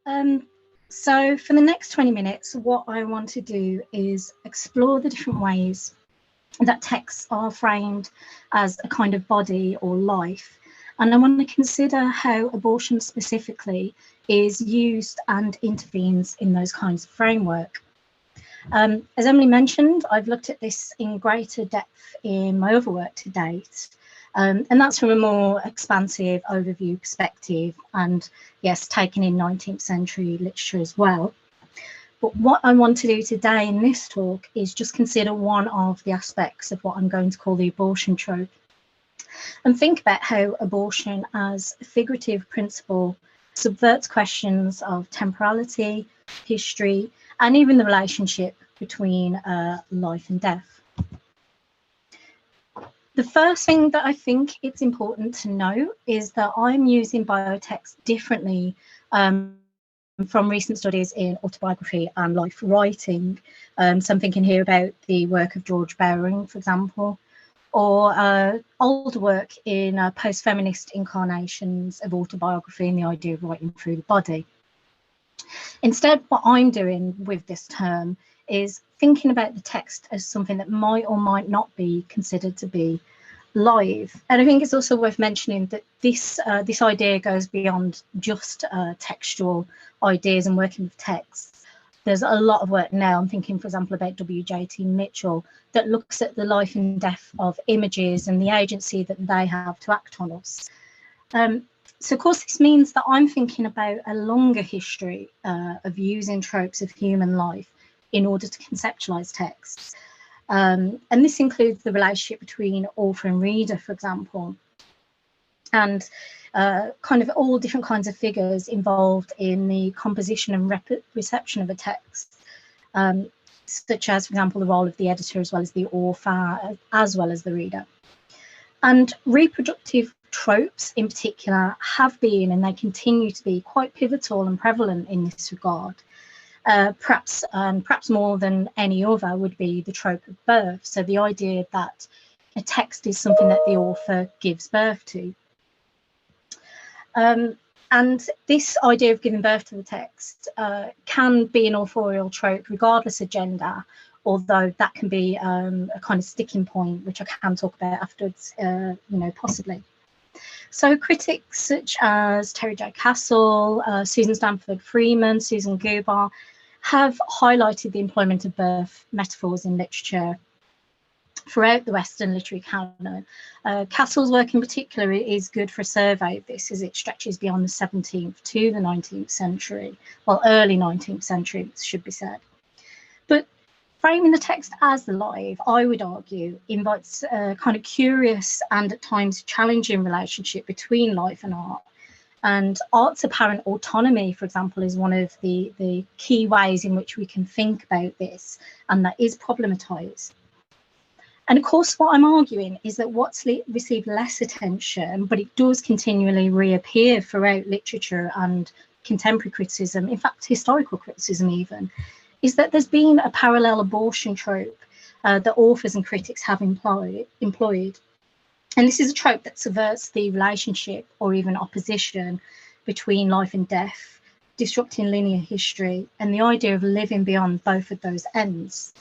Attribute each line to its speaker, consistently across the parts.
Speaker 1: Um, so for the next 20 minutes, what I want to do is explore the different ways that texts are framed as a kind of body or life. And I want to consider how abortion specifically is used and intervenes in those kinds of framework. As Emily mentioned, I've looked at this in greater depth in my other work to date. And that's from a more expansive overview perspective and, yes, taken in 19th century literature as well. But what I want to do today in this talk is just consider one of the aspects of what I'm going to call the abortion trope, and think about how abortion as a figurative principle subverts questions of temporality, history, and even the relationship between life and death. The first thing that I think it's important to know is that I'm using Biotext differently from recent studies in autobiography and life writing. So I'm thinking here about the work of George Bowring, for example, or older work in post-feminist incarnations of autobiography and the idea of writing through the body. Instead, what I'm doing with this term is thinking about the text as something that might or might not be considered to be live. And I think it's also worth mentioning that this idea goes beyond just textual ideas and working with text. There's a lot of work now, I'm thinking, for example, about W.J.T. Mitchell, that looks at the life and death of images and the agency that they have to act on us. So, of course, this means that I'm thinking about a longer history of using tropes of human life in order to conceptualize texts. And this includes the relationship between author and reader, for example, and kind of all different kinds of figures involved in the composition and reception of a text, such as, for example, the role of the editor as well as the author, as well as the reader. And reproductive tropes in particular have been, and they continue to be, quite pivotal and prevalent in this regard. Perhaps more than any other would be the trope of birth. So the idea that a text is something that the author gives birth to. And this idea of giving birth to the text can be an authorial trope regardless of gender, although that can be a kind of sticking point, which I can talk about afterwards, possibly. So critics such as Terry J. Castle, Susan Stanford Freeman, Susan Gubar have highlighted the employment of birth metaphors in literature throughout the Western literary canon. Castle's work in particular is good for a survey of this, as it stretches beyond the 17th to the 19th century, well, early 19th century, should be said. But framing the text as alive, I would argue, invites a kind of curious and at times challenging relationship between life and art. And art's apparent autonomy, for example, is one of the key ways in which we can think about this, and that is problematized. And of course, what I'm arguing is that what's received less attention, but it does continually reappear throughout literature and contemporary criticism, in fact, historical criticism even, is that there's been a parallel abortion trope that authors and critics have employed. And this is a trope that subverts the relationship or even opposition between life and death, disrupting linear history and the idea of living beyond both of those ends.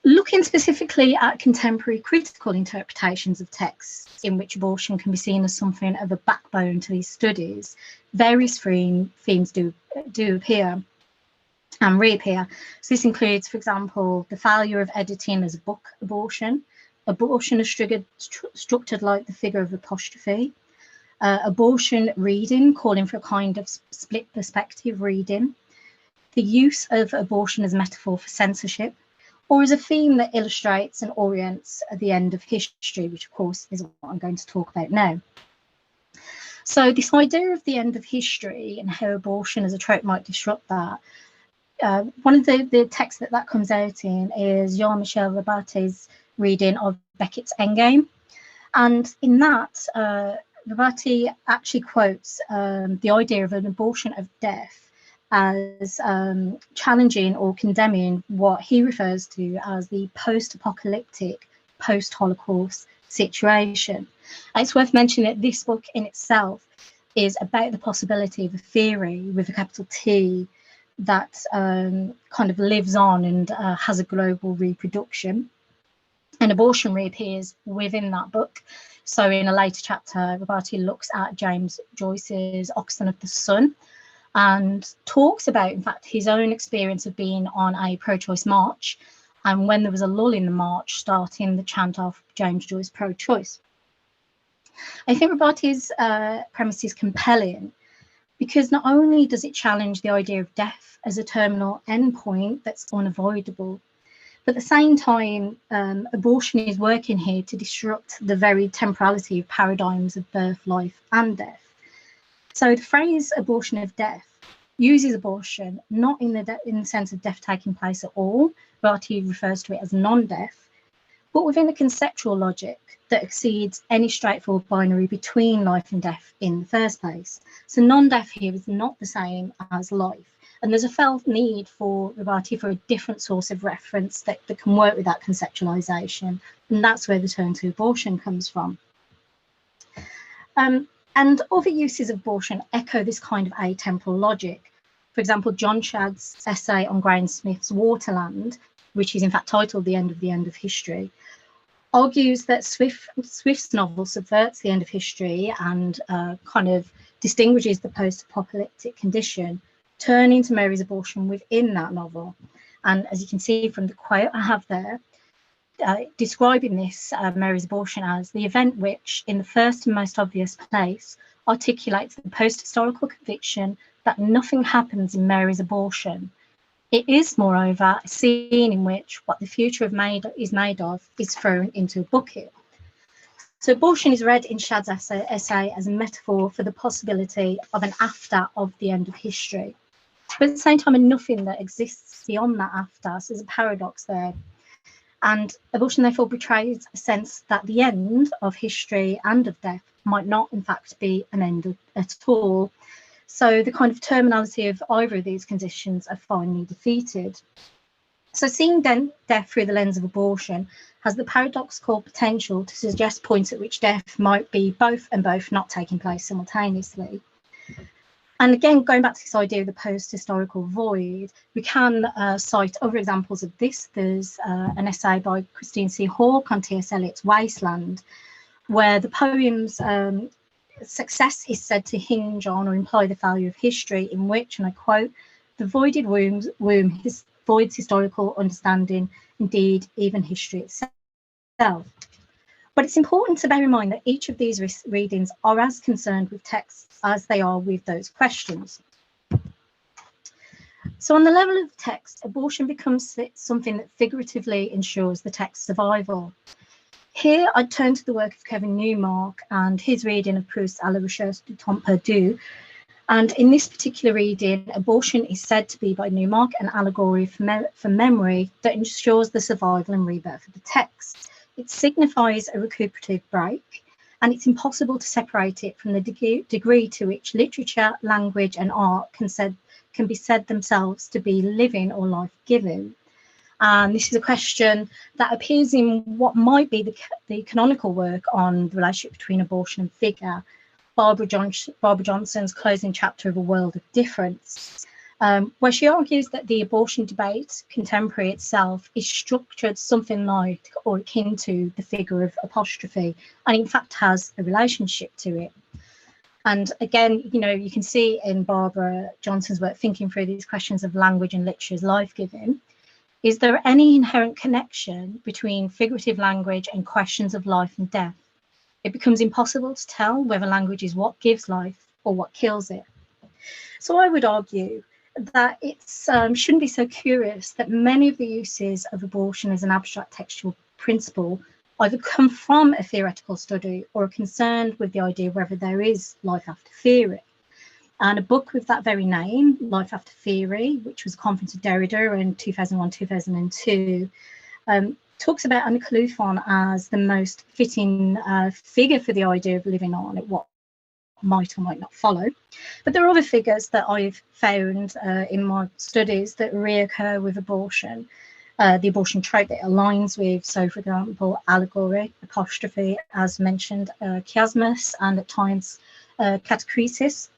Speaker 1: Looking specifically at contemporary critical interpretations of texts in which abortion can be seen as something of a backbone to these studies, various themes do appear and reappear. So this includes, for example, the failure of editing as a book abortion is structured like the figure of apostrophe, abortion reading, calling for a kind of split perspective reading, the use of abortion as a metaphor for censorship, or as a theme that illustrates and orients at the end of history, which of course is what I'm going to talk about now. So this idea of the end of history and how abortion as a trope might disrupt that, one of the texts that comes out in is Jean-Michel Rabate's reading of Beckett's Endgame. And in that, Rabate actually quotes the idea of an abortion of death as challenging or condemning what he refers to as the post-apocalyptic, post-Holocaust situation. And it's worth mentioning that this book in itself is about the possibility of a theory with a capital T that kind of lives on and has a global reproduction. And abortion reappears within that book. So in a later chapter, Rabati looks at James Joyce's Oxen of the Sun and talks about, in fact, his own experience of being on a pro-choice march, and when there was a lull in the march, starting the chant of James Joyce pro-choice. I think Rabati's premise is compelling because not only does it challenge the idea of death as a terminal endpoint that's unavoidable, but at the same time, abortion is working here to disrupt the very temporality of paradigms of birth, life, and death. So the phrase abortion of death uses abortion not in the sense of death taking place at all, but he refers to it as non-death, but within a conceptual logic that exceeds any straightforward binary between life and death in the first place. So non-death here is not the same as life. And there's a felt need for Rabati for a different source of reference that can work with that conceptualization. And that's where the turn to abortion comes from. And other uses of abortion echo this kind of atemporal logic. For example, John Shadd's essay on Graham Smith's Waterland, which is in fact titled The End of History, argues that Swift's novel subverts the end of history and kind of distinguishes the post-apocalyptic condition, turning to Mary's abortion within that novel. And as you can see from the quote I have there, describing this Mary's abortion as the event which, in the first and most obvious place, articulates the post-historical conviction that nothing happens in Mary's abortion. It is, moreover, a scene in which what the future is made of is thrown into a bucket. So abortion is read in Shadd's essay as a metaphor for the possibility of an after of the end of history. But at the same time, nothing that exists beyond that after. So there's a paradox there. And abortion therefore betrays a sense that the end of history and of death might not, in fact, be an end at all. So the kind of terminality of either of these conditions are finally defeated. So seeing death through the lens of abortion has the paradoxical potential to suggest points at which death might be both and both not taking place simultaneously. And again, going back to this idea of the post-historical void, we can cite other examples of this. There's an essay by Christine C. Hawke on T.S. Eliot's Wasteland, where the poem's success is said to hinge on or imply the failure of history, in which, and I quote, the voided womb voids historical understanding, indeed even history itself. But it's important to bear in mind that each of these readings are as concerned with texts as they are with those questions. So on the level of text, abortion becomes something that figuratively ensures the text's survival. Here I turn to the work of Kevin Newmark and his reading of Proust's À la recherche du temps perdu. And in this particular reading, abortion is said to be by Newmark an allegory for memory that ensures the survival and rebirth of the text. It signifies a recuperative break, and it's impossible to separate it from the degree to which literature, language, and art can be said themselves to be living or life-giving. And this is a question that appears in what might be the canonical work on the relationship between abortion and figure, Barbara Johnson's closing chapter of A World of Difference, where she argues that the abortion debate, contemporary itself, is structured something like or akin to the figure of apostrophe, and in fact has a relationship to it. And again, you can see in Barbara Johnson's work, thinking through these questions of language and literature as life-giving. Is there any inherent connection between figurative language and questions of life and death? It becomes impossible to tell whether language is what gives life or what kills it. So I would argue that it shouldn't be so curious that many of the uses of abortion as an abstract textual principle either come from a theoretical study or are concerned with the idea of whether there is life after theory. And a book with that very name, Life After Theory, which was a conference of Derrida in 2001-2002, talks about Anna Cloufon as the most fitting figure for the idea of living on at what might or might not follow. But there are other figures that I've found in my studies that reoccur with abortion, the abortion trope that aligns with. So, for example, allegory, apostrophe, as mentioned, chiasmus, and at times catechesis.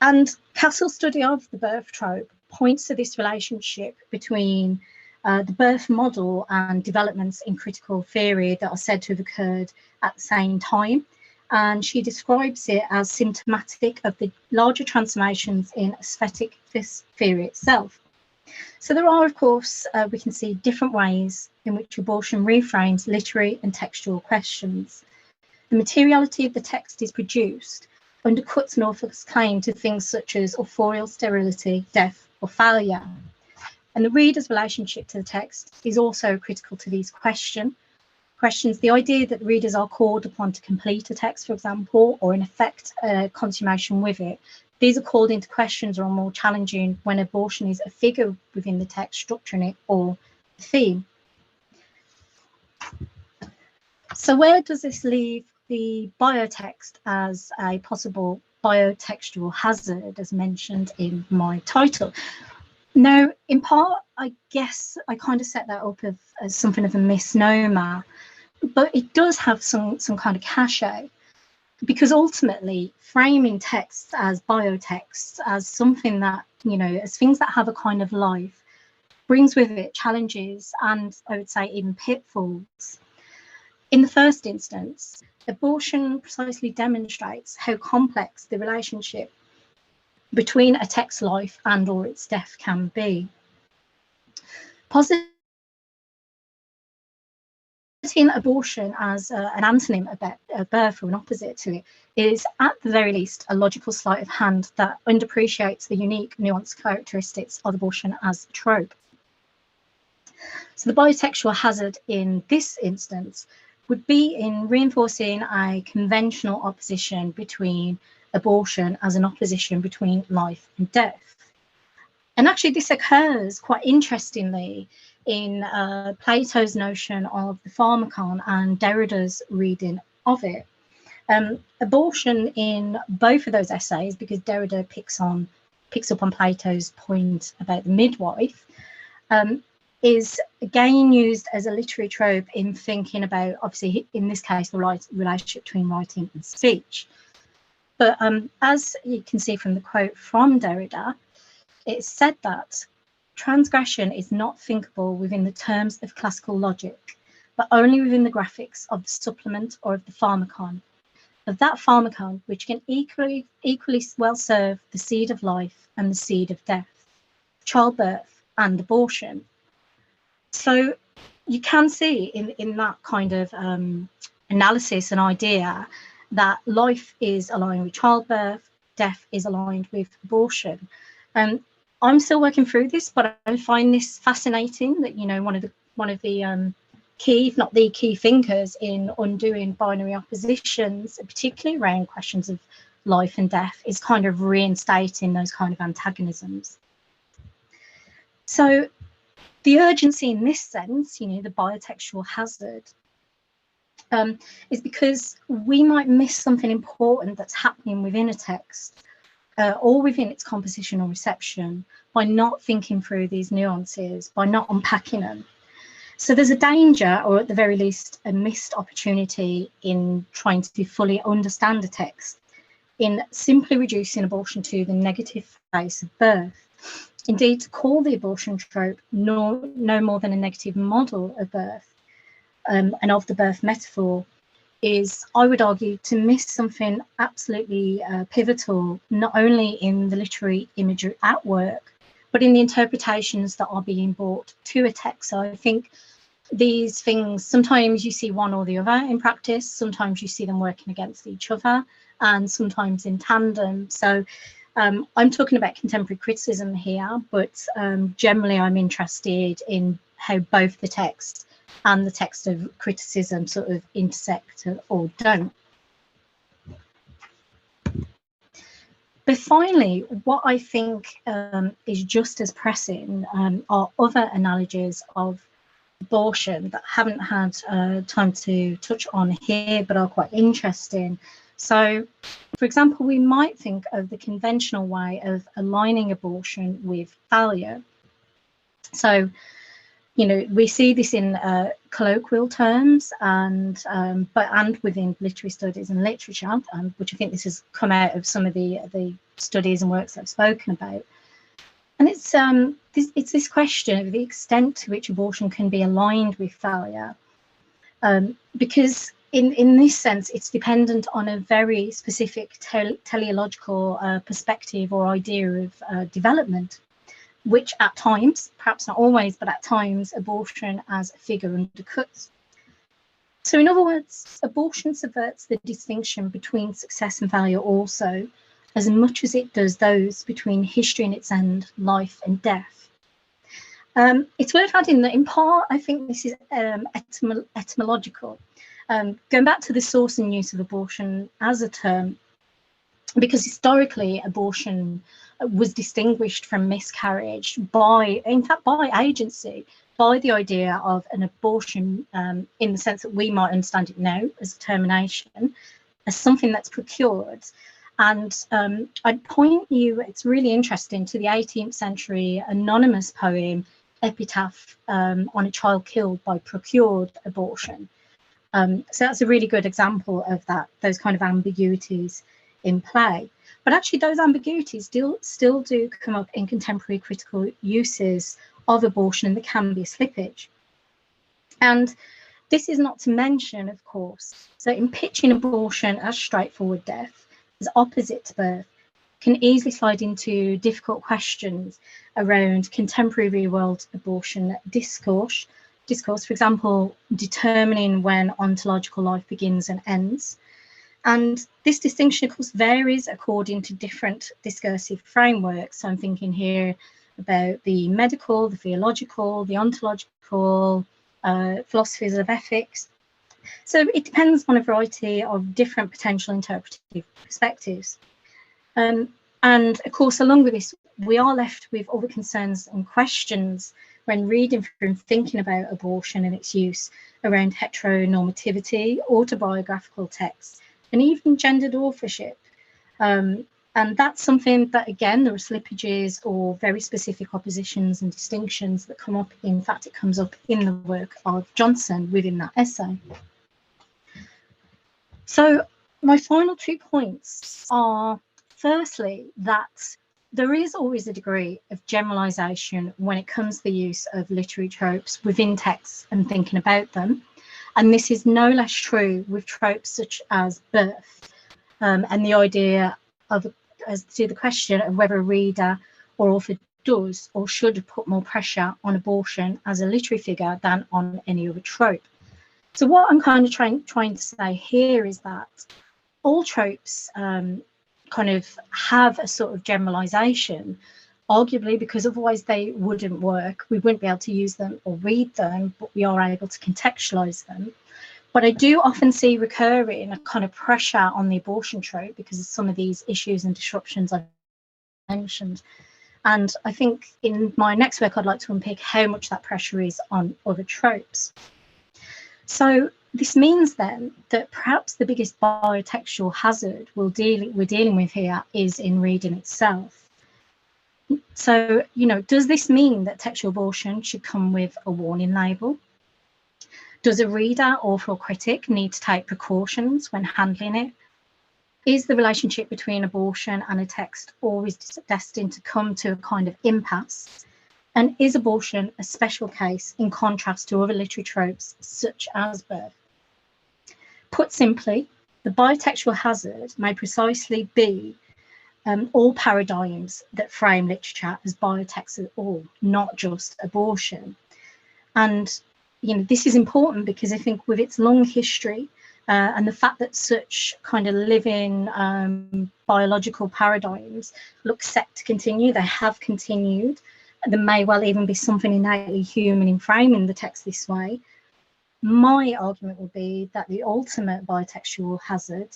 Speaker 1: And Castle's study of the birth trope points to this relationship between the birth model and developments in critical theory that are said to have occurred at the same time. And she describes it as symptomatic of the larger transformations in aesthetic theory itself. So there are, of course, we can see different ways in which abortion reframes literary and textual questions. The materiality of the text is produced undercuts an author's claim to things such as authorial sterility, death, or failure. And the reader's relationship to the text is also critical to these questions. The idea that readers are called upon to complete a text, for example, or in effect consummation with it. These are called into questions or are more challenging when abortion is a figure within the text, structuring it, or the theme. So where does this leave the biotext as a possible biotextual hazard, as mentioned in my title? Now, in part, I guess I kind of set that up as something of a misnomer, but it does have some kind of cachet, because ultimately framing texts as biotexts, as something that, you know, as things that have a kind of life, brings with it challenges and, I would say, even pitfalls. In the first instance, abortion precisely demonstrates how complex the relationship between a text's life and or its death can be. Positing abortion as an antonym of birth or an opposite to it is at the very least a logical sleight of hand that underappreciates the unique nuanced characteristics of abortion as a trope. So the biotextual hazard in this instance would be in reinforcing a conventional opposition between abortion as an opposition between life and death. And actually this occurs quite interestingly in Plato's notion of the pharmakon and Derrida's reading of it. Abortion in both of those essays, because Derrida picks up on Plato's point about the midwife, is again used as a literary trope in thinking about, obviously, in this case, the relationship between writing and speech. But as you can see from the quote from Derrida, it's said that transgression is not thinkable within the terms of classical logic, but only within the graphics of the supplement or of the pharmakon, of that pharmakon which can equally well serve the seed of life and the seed of death, childbirth and abortion. So you can see in that kind of analysis and idea that life is aligned with childbirth, death is aligned with abortion. I'm still working through this, but I find this fascinating that, you know, one of the key, if not the key thinkers in undoing binary oppositions, particularly around questions of life and death, is kind of reinstating those kind of antagonisms. So the urgency in this sense, you know, the biotextual hazard, is because we might miss something important that's happening within a text or within its composition or reception by not thinking through these nuances, by not unpacking them. So there's a danger, or at the very least a missed opportunity, in trying to fully understand a text, in simply reducing abortion to the negative face of birth. Indeed, to call the abortion trope no more than a negative model of birth and of the birth metaphor is, I would argue, to miss something absolutely pivotal, not only in the literary imagery at work, but in the interpretations that are being brought to a text. So I think these things, sometimes you see one or the other in practice, sometimes you see them working against each other, and sometimes in tandem. So I'm talking about contemporary criticism here, but generally I'm interested in how both the text and the text of criticism sort of intersect or don't. But finally, what I think is just as pressing are other analogies of abortion that I haven't had time to touch on here, but are quite interesting. So, for example, we might think of the conventional way of aligning abortion with failure. So, you know, we see this in colloquial terms and within literary studies and literature, which I think this has come out of some of the studies and works I've spoken about. And it's this question of the extent to which abortion can be aligned with failure, because in this sense, it's dependent on a very specific teleological perspective or idea of development, which at times, perhaps not always, but at times, abortion as a figure undercuts. So in other words, abortion subverts the distinction between success and failure also, as much as it does those between history and its end, life and death. It's worth adding that in part, I think this is etymological. Going back to the source and use of abortion as a term, because historically abortion was distinguished from miscarriage by agency, by the idea of an abortion in the sense that we might understand it now as termination, as something that's procured. And I'd point you, it's really interesting, to the 18th century anonymous poem, Epitaph on a Child Killed by Procured Abortion. So that's a really good example of that, those kind of ambiguities in play. But actually those ambiguities still do come up in contemporary critical uses of abortion, and there can be a slippage. And this is not to mention, of course, that in pitching abortion as straightforward death, as opposite to birth, can easily slide into difficult questions around contemporary real-world abortion discourse, for example, determining when ontological life begins and ends. And this distinction, of course, varies according to different discursive frameworks. So I'm thinking here about the medical, the theological, the ontological, philosophies of ethics. So it depends on a variety of different potential interpretive perspectives. And of course, along with this, we are left with other concerns and questions when reading through and thinking about abortion and its use around heteronormativity, autobiographical texts, and even gendered authorship. And that's something that, again, there are slippages or very specific oppositions and distinctions that come up. In fact, it comes up in the work of Johnson within that essay. So my final 2 points are, firstly, that there is always a degree of generalization when it comes to the use of literary tropes within texts and thinking about them. And this is no less true with tropes such as birth, and the idea of, as to the question of whether a reader or author does or should put more pressure on abortion as a literary figure than on any other trope. So what I'm kind of trying to say here is that all tropes kind of have a sort of generalization, arguably because otherwise they wouldn't work. We wouldn't be able to use them or read them, but we are able to contextualize them. But I do often see recurring a kind of pressure on the abortion trope because of some of these issues and disruptions I've mentioned. And I think in my next work, I'd like to unpick how much that pressure is on other tropes. So this means then that perhaps the biggest biotextual hazard we're dealing with here is in reading itself. So, you know, does this mean that textual abortion should come with a warning label? Does a reader, author or critic need to take precautions when handling it? Is the relationship between abortion and a text always destined to come to a kind of impasse? And is abortion a special case in contrast to other literary tropes such as birth? Put simply, the biotextual hazard may precisely be all paradigms that frame literature as biotext at all, not just abortion. And you know, this is important because I think with its long history and the fact that such kind of living biological paradigms look set to continue, they have continued. There may well even be something innately human in framing the text this way. My argument would be that the ultimate biotextual hazard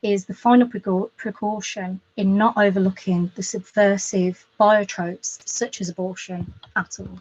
Speaker 1: is the final precaution in not overlooking the subversive biotropes such as abortion at all.